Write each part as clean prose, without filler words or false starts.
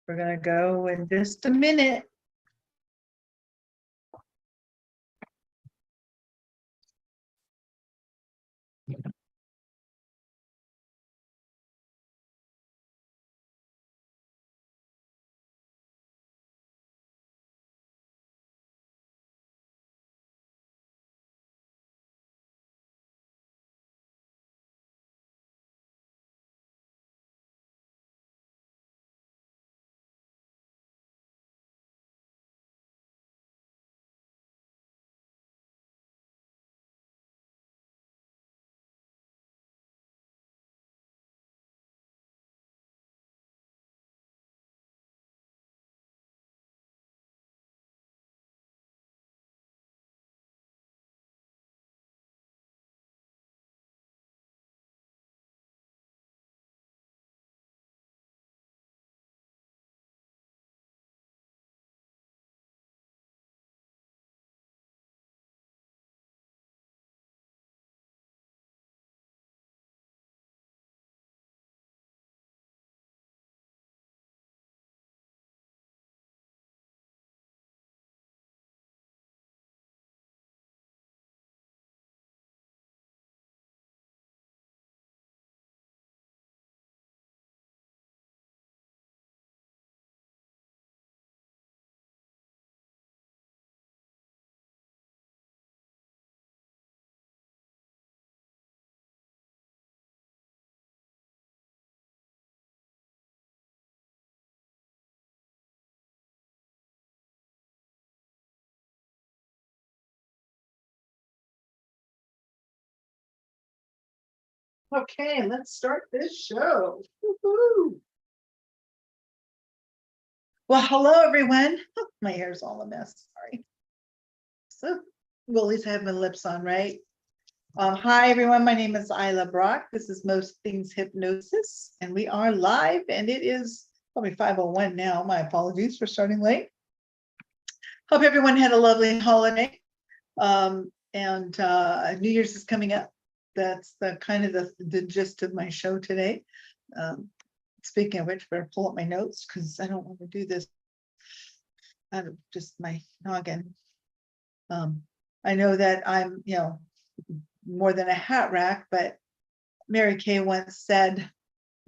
We're going to go in just a minute. Okay, let's start this show. Woo-hoo. Well, hello, everyone. My hair's all a mess. Sorry. So, well, at least I have my lips on, right? Hi, everyone. My name is Isla Brock. This is Most Things Hypnosis, and we are live, and it is probably 5:01 now. My apologies for starting late. Hope everyone had a lovely holiday. And New Year's is coming up. That's the kind of the gist of my show today. Speaking of which, better pull up my notes because I don't want to do this out of just my noggin. I know that I'm, more than a hat rack, but Mary Kay once said,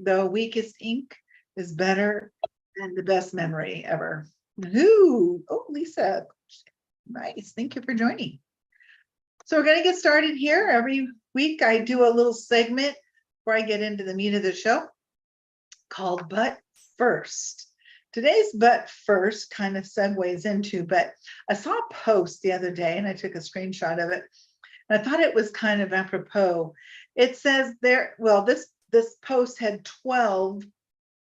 the weakest ink is better than the best memory ever. Ooh, oh, Lisa, Nice. Thank you for joining. So we're going to get started here. Every week I do a little segment before I get into the meat of the show called But First. Today's But First kind of segues into, but I saw a post the other day and I took a screenshot of it. And I thought it was kind of apropos. It says there, well, this post had 12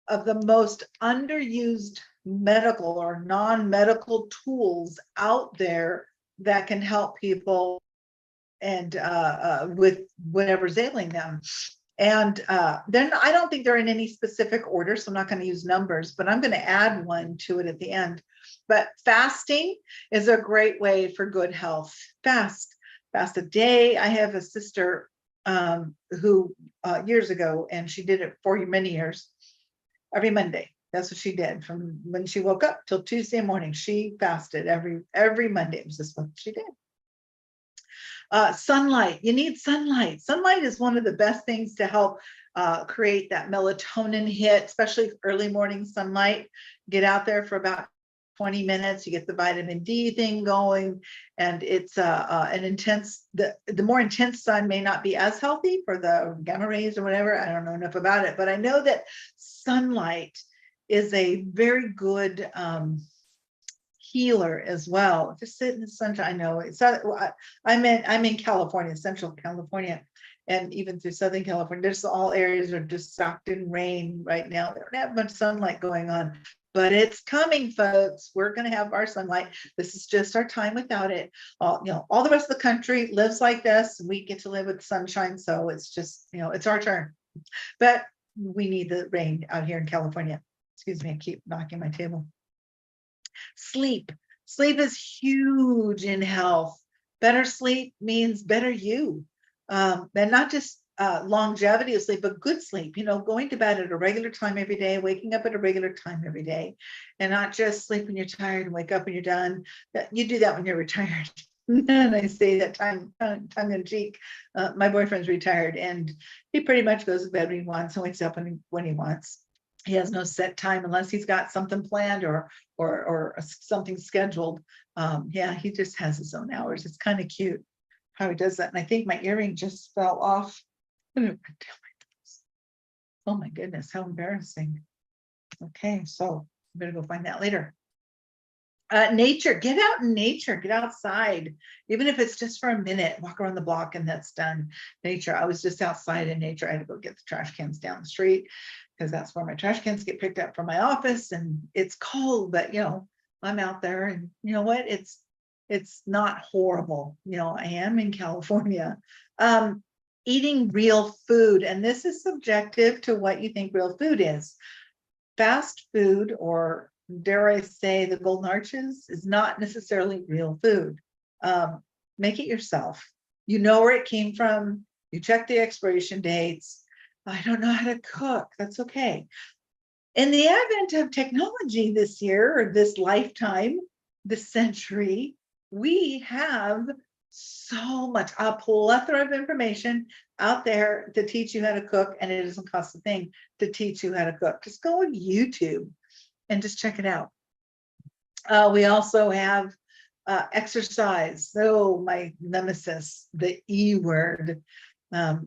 of the most underused medical or non-medical tools out there that can help people and with whatever's ailing them. And then I don't think they're in any specific order, so I'm not going to use numbers, but I'm going to add one to it at the end. But fasting is a great way for good health. Fast a day. I have a sister who years ago, and she did it for many years, every Monday. That's what she did from when she woke up till Tuesday morning. She fasted every Monday. It was just what she did. Sunlight. You need sunlight. Sunlight is one of the best things to help create that melatonin hit, especially early morning sunlight. Get out there for about 20 minutes. You get the vitamin D thing going, and it's an intense. The more intense sun may not be as healthy for the gamma rays or whatever. I don't know enough about it, but I know that sunlight is a very good healer as well. Just sit in the sunshine. I know it's I'm in California, Central California, and even through Southern California. There's all areas are just socked in rain right now. They don't have much sunlight going on, but it's coming, folks. We're going to have our sunlight. This is just our time without it. All the rest of the country lives like this. We get to live with sunshine, so it's just it's our turn. But we need the rain out here in California. Excuse me, I keep knocking my table. Sleep is huge in health. Better sleep means better you, and not just longevity of sleep, but good sleep. Going to bed at a regular time every day, waking up at a regular time every day, and not just sleep when you're tired and wake up when you're done. You do that when you're retired. And I say that tongue in cheek. My boyfriend's retired, and he pretty much goes to bed when he wants and wakes up when he wants. He has no set time unless he's got something planned or something scheduled. He just has his own hours. It's kind of cute how he does that. And I think my earring just fell off. Oh my goodness, how embarrassing. Okay, so I'm gonna go find that later. Nature, get out in nature, get outside, even if it's just for a minute, walk around the block and that's done. Nature. I was just outside in nature. I had to go get the trash cans down the street because that's where my trash cans get picked up from my office, and it's cold, but I'm out there, and you know what? It's not horrible. I am in California. Eating real food, and this is subjective to what you think real food is. Fast food, or dare I say the golden arches, is not necessarily real food. Make it yourself. You know where it came from. You check the expiration dates. I don't know how to cook. That's okay. In the advent of technology this year, or this lifetime, this century, we have so much, a plethora of information out there to teach you how to cook, and it doesn't cost a thing to teach you how to cook. Just go on YouTube and just check it out. We also have exercise. So my nemesis, the E word.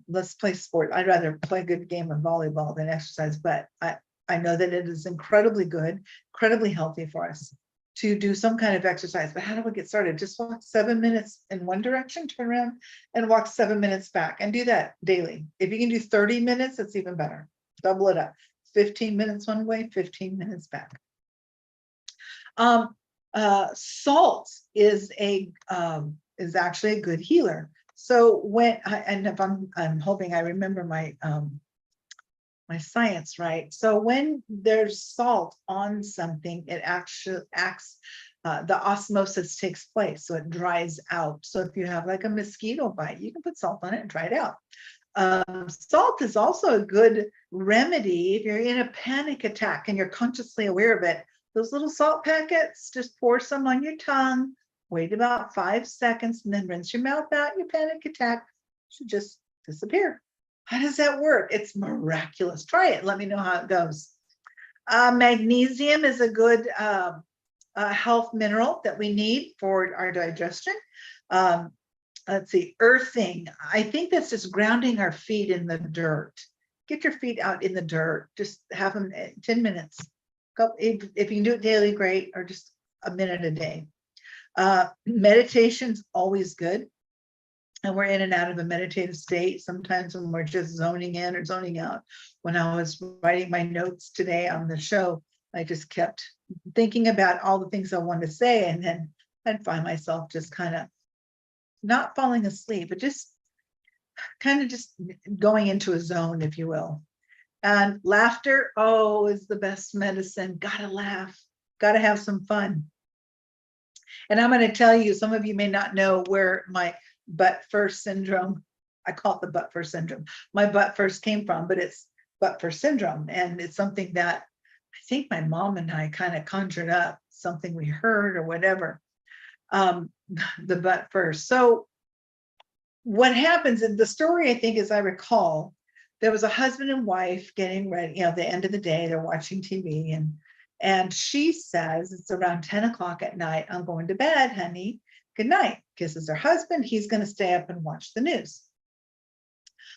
Let's play sport. I'd rather play a good game of volleyball than exercise, but I know that it is incredibly good, incredibly healthy for us to do some kind of exercise. But how do we get started? Just walk 7 minutes in one direction, turn around and walk 7 minutes back, and do that daily. If you can do 30 minutes, it's even better. Double it up. 15 minutes one way, 15 minutes back. Salt is actually a good healer. So I'm hoping I remember my my science right. So when there's salt on something, it actually acts, the osmosis takes place, so it dries out. So if you have like a mosquito bite, you can put salt on it and dry it out. Salt is also a good remedy if you're in a panic attack and you're consciously aware of it. Those little salt packets, just pour some on your tongue, wait about 5 seconds, and then rinse your mouth out. Your panic attack should just disappear. How does that work? It's miraculous. Try it. Let me know how it goes. Magnesium is a good health mineral that we need for our digestion. Let's see, earthing. I think that's just grounding our feet in the dirt. Get your feet out in the dirt. Just have them 10 minutes. If you can do it daily, great, or just a minute a day. Meditation's always good. And we're in and out of a meditative state. Sometimes when we're just zoning in or zoning out. When I was writing my notes today on the show, I just kept thinking about all the things I wanted to say. And then I'd find myself just kind of not falling asleep, but just kind of just going into a zone, if you will. And laughter, oh, is the best medicine. Gotta laugh, gotta have some fun. And I'm going to tell you, some of you may not know where my butt first syndrome, I call it the butt first syndrome, my butt first came from, but it's butt first syndrome. And it's something that I think my mom and I kind of conjured up, something we heard or whatever, the butt first. So what happens in the story, I think, as I recall, there was a husband and wife getting ready, the end of the day, they're watching TV, and she says, it's around 10 o'clock at night, I'm going to bed, honey, good night. Kisses her husband, he's going to stay up and watch the news.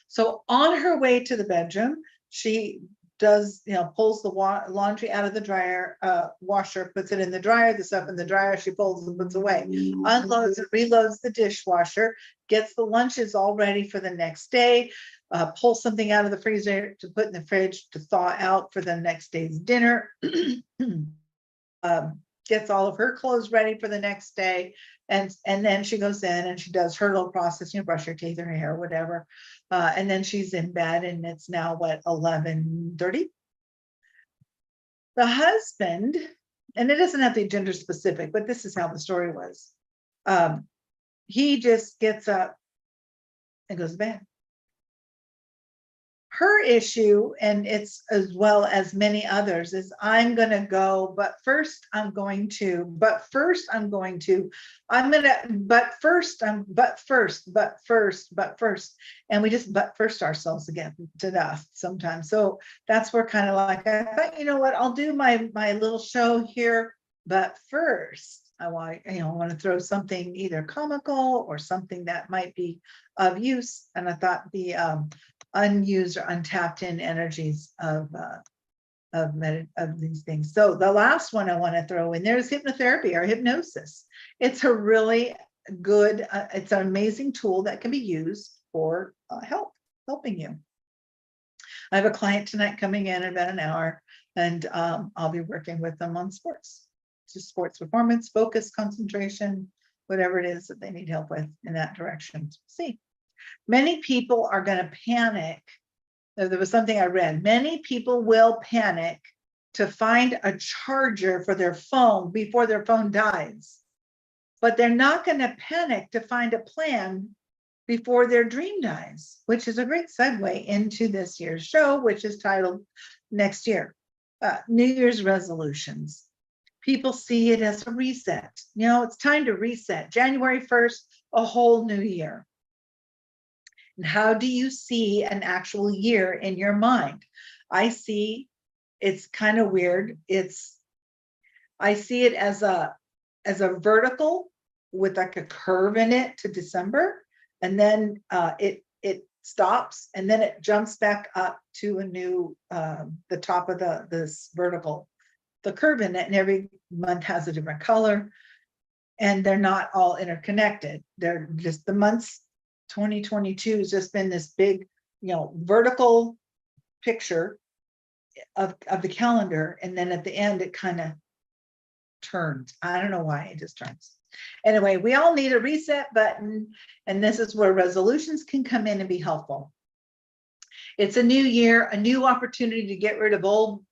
So on her way to the bedroom, she does, pulls the laundry out of the dryer, washer, puts it in the dryer, the stuff in the dryer, she pulls and puts away, unloads and reloads the dishwasher, gets the lunches all ready for the next day, pulls something out of the freezer to put in the fridge to thaw out for the next day's dinner, gets all of her clothes ready for the next day. And then she goes in and she does her little process, brush her teeth, her hair, whatever. And then she's in bed, and it's now 11:30. The husband, and it doesn't have to be gender specific, but this is how the story was. He just gets up and goes to bed. Her issue, and it's as well as many others, is I'm going to go, but first, and we just but first ourselves again to death sometimes. So that's where kind of like, I thought, what, I'll do my little show here, but first I want to throw something either comical or something that might be of use. And I thought the unused or untapped in energies of these things. So the last one I want to throw in there is hypnotherapy or hypnosis. It's a really good, it's an amazing tool that can be used for helping you. I have a client tonight coming in about an hour, and I'll be working with them on sports, just sports performance, focus, concentration, whatever it is that they need help with in that direction. See. Many people are going to panic. There was something I read. Many people will panic to find a charger for their phone before their phone dies. But they're not going to panic to find a plan before their dream dies, which is a great segue into this year's show, which is titled Next Year, New Year's Resolutions. People see it as a reset. It's time to reset. January 1st, a whole new year. How do you see an actual year in your mind? I see, it's kind of weird. I see it as a vertical with like a curve in it to December, and then it stops, and then it jumps back up to a new the top of this vertical, the curve in it, and every month has a different color, and they're not all interconnected. They're just the months. 2022 has just been this big, vertical picture of the calendar. And then at the end, it kind of turns. I don't know why, it just turns. Anyway, we all need a reset button. And this is where resolutions can come in and be helpful. It's a new year, a new opportunity to get rid of old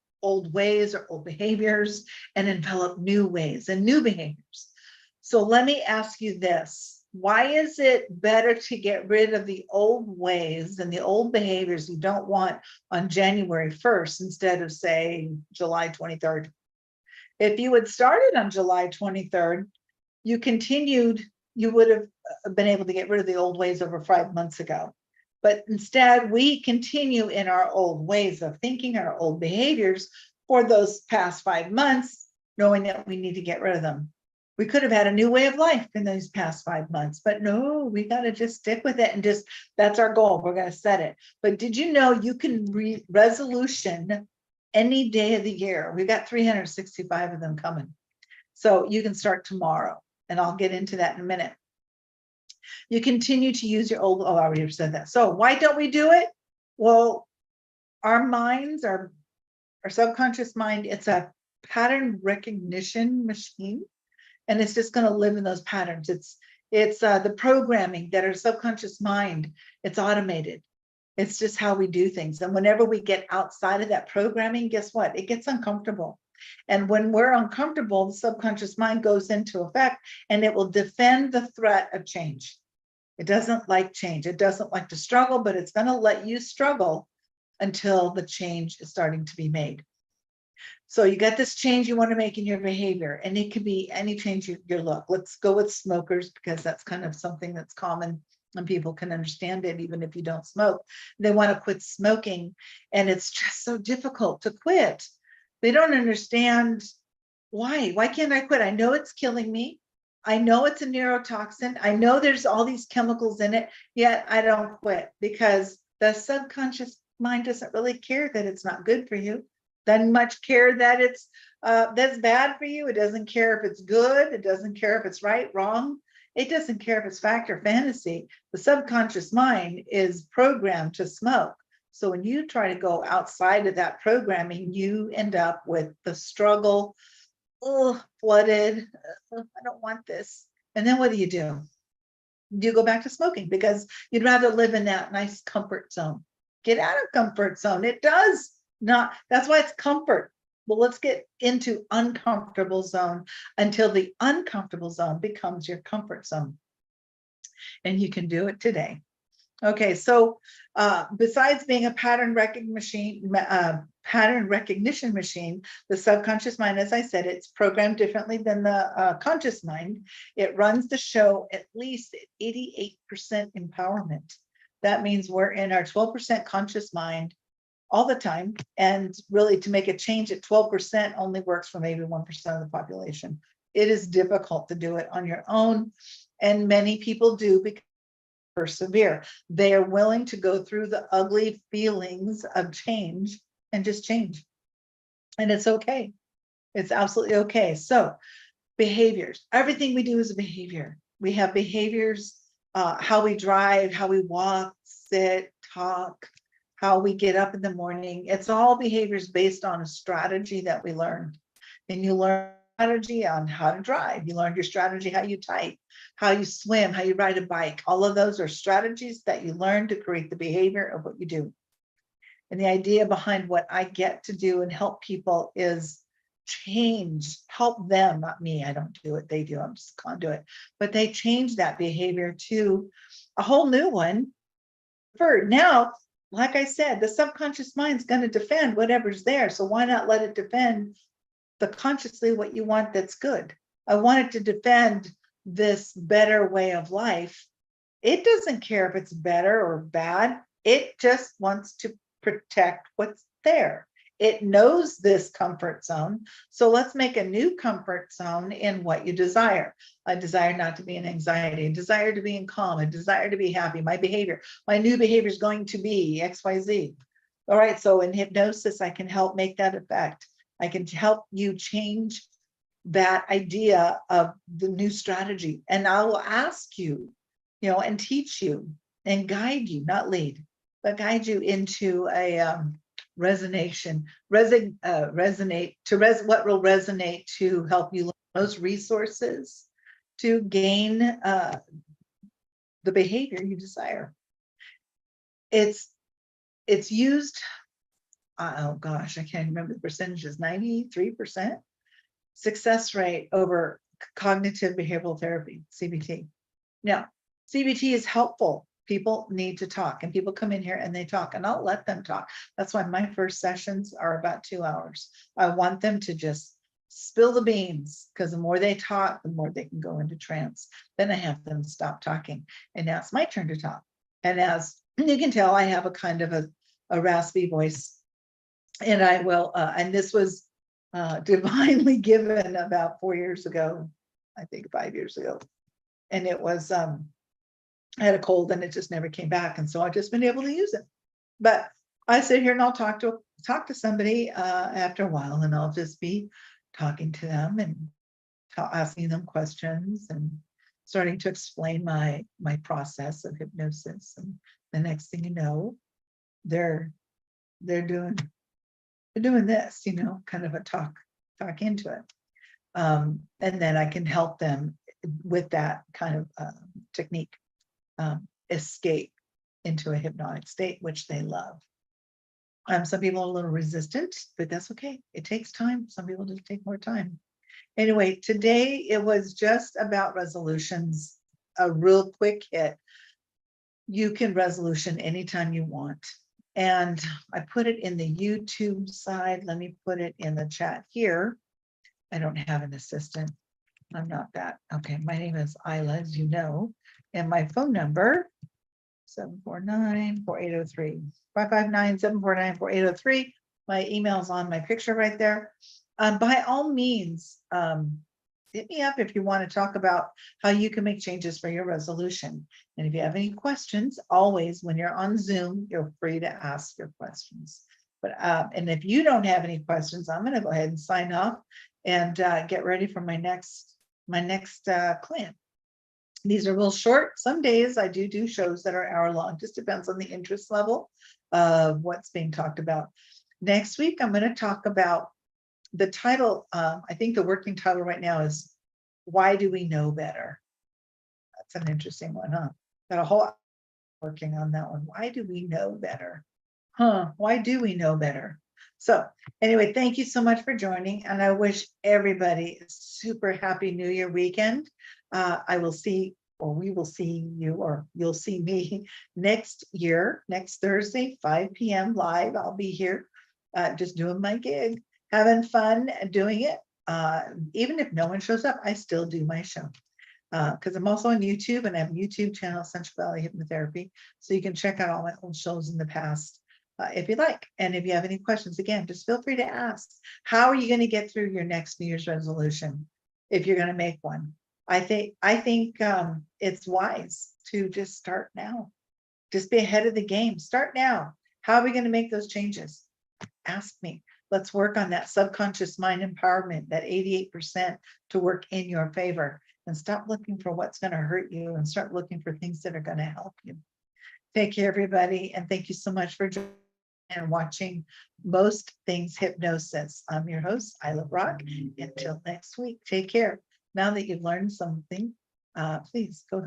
ways or old behaviors and envelop new ways and new behaviors. So let me ask you this. Why is it better to get rid of the old ways and the old behaviors you don't want on January 1st instead of, say, July 23rd? If you had started on July 23rd, you would have been able to get rid of the old ways over 5 months ago. But instead, we continue in our old ways of thinking, our old behaviors for those past 5 months. knowing that we need to get rid of them. We could have had a new way of life in these past 5 months, but no, we got to just stick with it and just, that's our goal. We're going to set it. But did you know you can resolution any day of the year? We've got 365 of them coming. So you can start tomorrow, and I'll get into that in a minute. You continue to use your old, oh, I already said that. So why don't we do it? Well, our minds, our subconscious mind, it's a pattern recognition machine, and it's just going to live in those patterns. It's the programming that our subconscious mind, it's automated. It's just how we do things. And whenever we get outside of that programming, guess what? It gets uncomfortable. And when we're uncomfortable, the subconscious mind goes into effect, and it will defend the threat of change. It doesn't like change. It doesn't like to struggle, but it's going to let you struggle until the change is starting to be made. So you got this change you want to make in your behavior, and it could be any change your look. Let's go with smokers, because that's kind of something that's common and people can understand it even if you don't smoke. They want to quit smoking, and it's just so difficult to quit. They don't understand why. Why can't I quit? I know it's killing me. I know it's a neurotoxin. I know there's all these chemicals in it, yet I don't quit, because the subconscious mind doesn't really care that it's not good for you. Doesn't much care that it's that's bad for you. It doesn't care if it's good. It doesn't care if it's right, wrong. It doesn't care if it's fact or fantasy. The subconscious mind is programmed to smoke. So when you try to go outside of that programming, you end up with the struggle, flooded. I don't want this. And then what do? You go back to smoking, because you'd rather live in that nice comfort zone. Get out of comfort zone. It does not, that's why it's comfort. Well, let's get into uncomfortable zone until the uncomfortable zone becomes your comfort zone. And you can do it today. Okay, so besides being a pattern recognition machine, the subconscious mind, as I said, it's programmed differently than the conscious mind. It runs the show at least at 88% empowerment. That means we're in our 12% conscious mind all the time. And really, to make a change at 12% only works for maybe 1% of the population. It is difficult to do it on your own. And many people do because they persevere. They are willing to go through the ugly feelings of change and just change. And it's okay. It's absolutely okay. So behaviors, everything we do is a behavior. We have behaviors, how we drive, how we walk, sit, talk, how we get up in the morning. It's all behaviors based on a strategy that we learned. And you learn strategy on how to drive. You learned your strategy, how you type, how you swim, how you ride a bike. All of those are strategies that you learn to create the behavior of what you do. And the idea behind what I get to do and help people is change, help them, not me. I don't do it. They do. I'm just a conduit. But they change that behavior to a whole new one. Now, like I said, the subconscious mind's going to defend whatever's there. So why not let it defend the consciously what you want that's good? I want it to defend this better way of life. It doesn't care if it's better or bad. It just wants to protect what's there. It knows this comfort zone. So let's make a new comfort zone in what you desire. I desire not to be in anxiety, a desire to be in calm, a desire to be happy. My behavior, my new behavior is going to be XYZ. All right. So in hypnosis, I can help make that effect. I can help you change that idea of the new strategy. And I will ask you, and teach you and guide you, not lead, but guide you into a what will resonate to help you learn those resources to gain the behavior you desire. It's used, oh gosh, I can't remember the percentages, 93% success rate over cognitive behavioral therapy, CBT. Now, CBT is helpful. People need to talk, and people come in here and they talk, and I'll let them talk. That's why my first sessions are about 2 hours. I want them to just spill the beans, because the more they talk, the more they can go into trance. Then I have them stop talking, and now it's my turn to talk. And as you can tell, I have a kind of a raspy voice, and I will, and this was divinely given about 4 years ago, I think 5 years ago. And it was, I had a cold and it just never came back. And so I've just been able to use it. But I sit here and I'll talk to somebody after a while, and I'll just be talking to them and asking them questions and starting to explain my process of hypnosis. And the next thing you know, they're doing this, kind of a talk into it. And then I can help them with that kind of technique, escape into a hypnotic state, which they love. Some people are a little resistant, but that's okay. It takes time. Some people just take more time. Anyway, today it was just about resolutions, a real quick hit. You can resolution anytime you want. And I put it in the YouTube side. Let me put it in the chat here. I don't have an assistant. I'm not that. Okay, my name is Isla, as you know, and my phone number, 749-4803, 559-749-4803. My email's on my picture right there. By all means, hit me up if you want to talk about how you can make changes for your resolution. And if you have any questions, always, when you're on Zoom, you're free to ask your questions. But and if you don't have any questions, I'm going to go ahead and sign off and get ready for my next client. These are real short. Some days I do shows that are hour long. Just depends on the interest level of what's being talked about. Next week, I'm going to talk about the title. I think the working title right now is "Why Do We Know Better?" That's an interesting one, huh? Got a whole working on that one. Why do we know better? Why do we know better? So anyway, thank you so much for joining, and I wish everybody a super happy New Year weekend. I will see, or we will see you, or you'll see me next Thursday, 5 p.m. live. I'll be here just doing my gig, having fun doing it. Even if no one shows up, I still do my show. Because I'm also on YouTube, and I have a YouTube channel, Central Valley Hypnotherapy. So you can check out all my old shows in the past if you like. And if you have any questions, again, just feel free to ask. How are you going to get through your next New Year's resolution if you're going to make one? I think it's wise to just start now. Just be ahead of the game. Start now. How are we going to make those changes? Ask me. Let's work on that subconscious mind empowerment, that 88% to work in your favor. And stop looking for what's going to hurt you and start looking for things that are going to help you. Take care, everybody. And thank you so much for joining and watching Most Things Hypnosis. I'm your host, Isla Brock. Until next week, take care. Now that you've learned something, please go